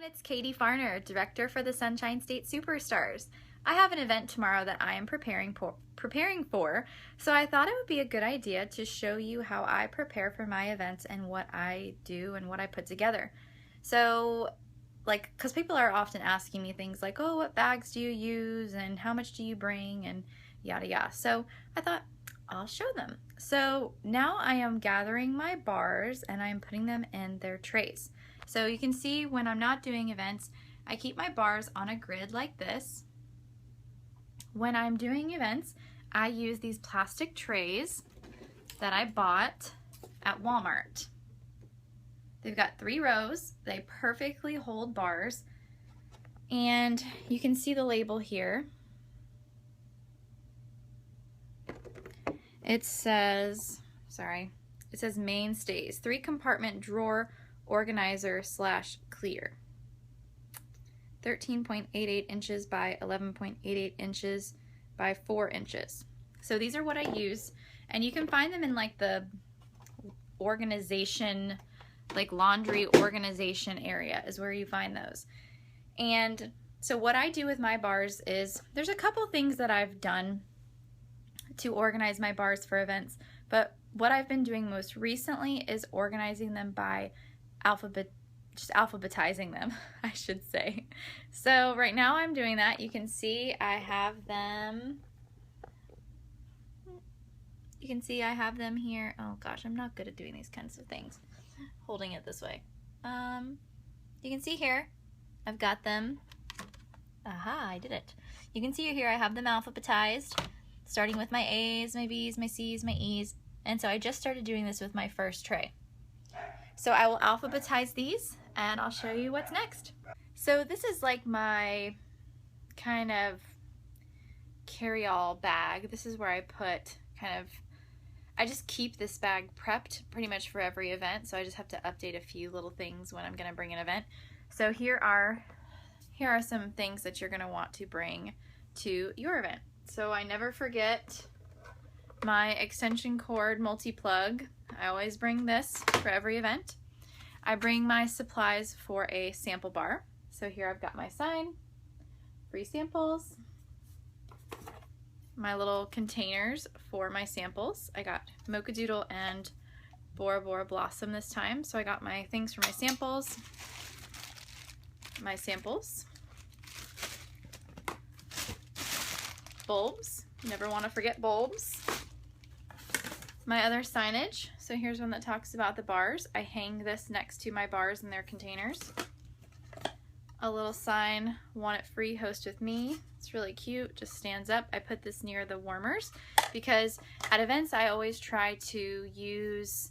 It's Katie Farner, Director for the Sunshine State Superstars. I have an event tomorrow that I am preparing for, so I thought it would be a good idea to show you how I prepare for my events and what I do and what I put together. So, because people are often asking me things like, oh, what bags do you use and how much do you bring and yada yada. So I thought I'll show them. So now I am gathering my bars and I'm putting them in their trays. So you can see when I'm not doing events, I keep my bars on a grid like this. When I'm doing events, I use these plastic trays that I bought at Walmart. They've got 3 rows. They perfectly hold bars. And you can see the label here. It says mainstays, 3-compartment drawer organizer / clear. 13.88 inches by 11.88 inches by 4 inches. So these are what I use, and you can find them in like the organization, like laundry organization area is where you find those. And so what I do with my bars is, there's a couple things that I've done to organize my bars for events, but what I've been doing most recently is organizing them by alphabetizing them, I should say. So right now I'm doing that. You can see I have them. You can see I have them here. Oh gosh, I'm not good at doing these kinds of things. Holding it this way. You can see here, I've got them. Aha, I did it. You can see here I have them alphabetized, starting with my A's, my B's, my C's, my E's. And so I just started doing this with my first tray. So I will alphabetize these and I'll show you what's next. So this is like my kind of carry-all bag. This is where I put I just keep this bag prepped pretty much for every event, so I just have to update a few little things when I'm gonna bring an event. So here are some things that you're gonna want to bring to your event. So I never forget my extension cord multi-plug. I always bring this for every event. I bring my supplies for a sample bar. So here I've got my sign, free samples, my little containers for my samples. I got Mocha Doodle and Bora Bora Blossom this time. So I got my things for my samples, bulbs, never want to forget bulbs. My other signage, so here's one that talks about the bars. I hang this next to my bars in their containers. A little sign, want it free, host with me. It's really cute, just stands up. I put this near the warmers because at events I always try to use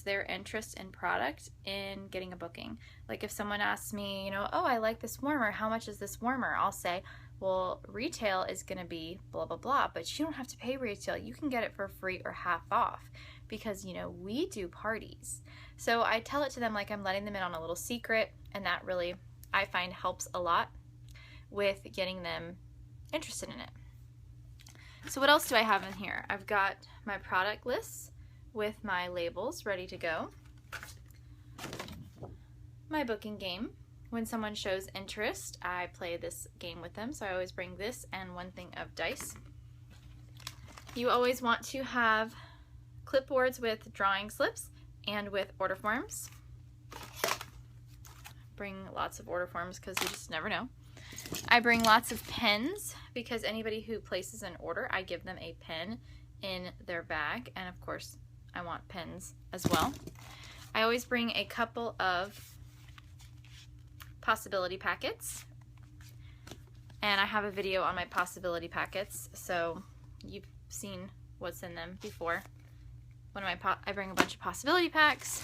their interest in product in getting a booking. Like if someone asks me, oh, I like this warmer, how much is this warmer? I'll say, well, retail is going to be blah, blah, blah, but you don't have to pay retail. You can get it for free or half off because, we do parties. So I tell it to them like I'm letting them in on a little secret, and that really, I find, helps a lot with getting them interested in it. So what else do I have in here? I've got my product lists with my labels ready to go. My booking game. When someone shows interest, I play this game with them, so I always bring this and one thing of dice. You always want to have clipboards with drawing slips and with order forms. Bring lots of order forms because you just never know. I bring lots of pens because anybody who places an order, I give them a pen in their bag, and of course I want pens as well. I always bring a couple of possibility packets, and I have a video on my possibility packets, so you've seen what's in them before. I bring a bunch of possibility packs,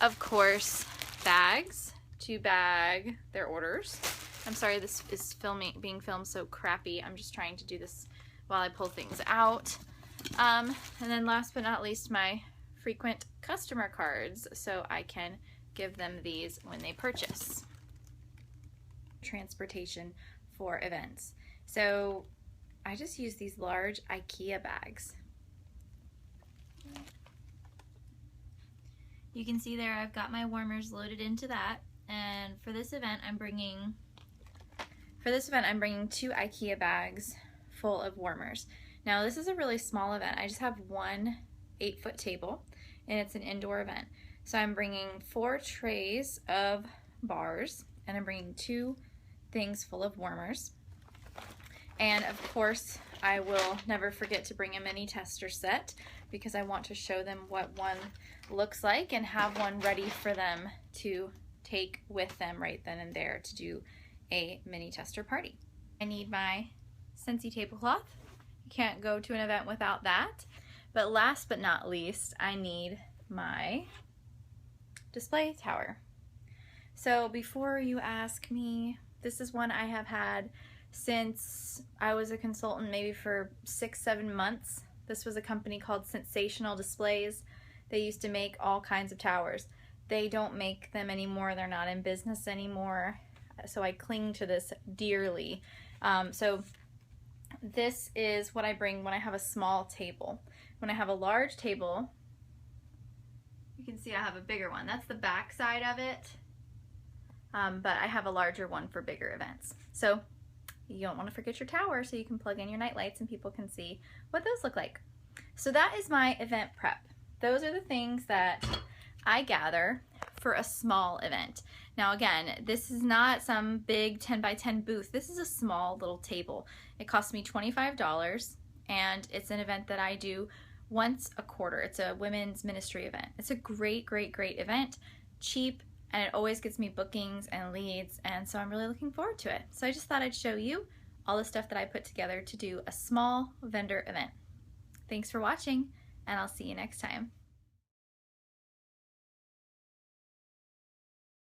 of course, bags to bag their orders. I'm sorry this is being filmed so crappy. I'm just trying to do this while I pull things out. And then last but not least, my frequent customer cards, so I can give them these when they purchase. Transportation for events. So I just use these large IKEA bags. You can see there I've got my warmers loaded into that. And for this event, I'm bringing 2 IKEA bags full of warmers. Now this is a really small event. I just have one 8-foot table and it's an indoor event. So I'm bringing 4 trays of bars and I'm bringing 2 things full of warmers. And of course, I will never forget to bring a mini tester set because I want to show them what one looks like and have one ready for them to take with them right then and there to do a mini tester party. I need my Scentsy tablecloth. You can't go to an event without that. But last but not least, I need my display tower. So before you ask me, this is one I have had since I was a consultant, maybe for 6-7 months. This was a company called Sensational Displays. They used to make all kinds of towers. They don't make them anymore. They're not in business anymore. So I cling to this dearly. So this is what I bring when I have a small table. When I have a large table, you can see I have a bigger one. That's the back side of it. But I have a larger one for bigger events. So you don't want to forget your tower, so you can plug in your night lights and people can see what those look like. So that is my event prep. Those are the things that I gather for a small event. Now again, this is not some big 10 by 10 booth. This is a small little table. It cost me $25 and it's an event that I do once a quarter. It's a women's ministry event. It's a great, great, great event, cheap, and it always gets me bookings and leads, and so I'm really looking forward to it. So I just thought I'd show you all the stuff that I put together to do a small vendor event. Thanks for watching, and I'll see you next time.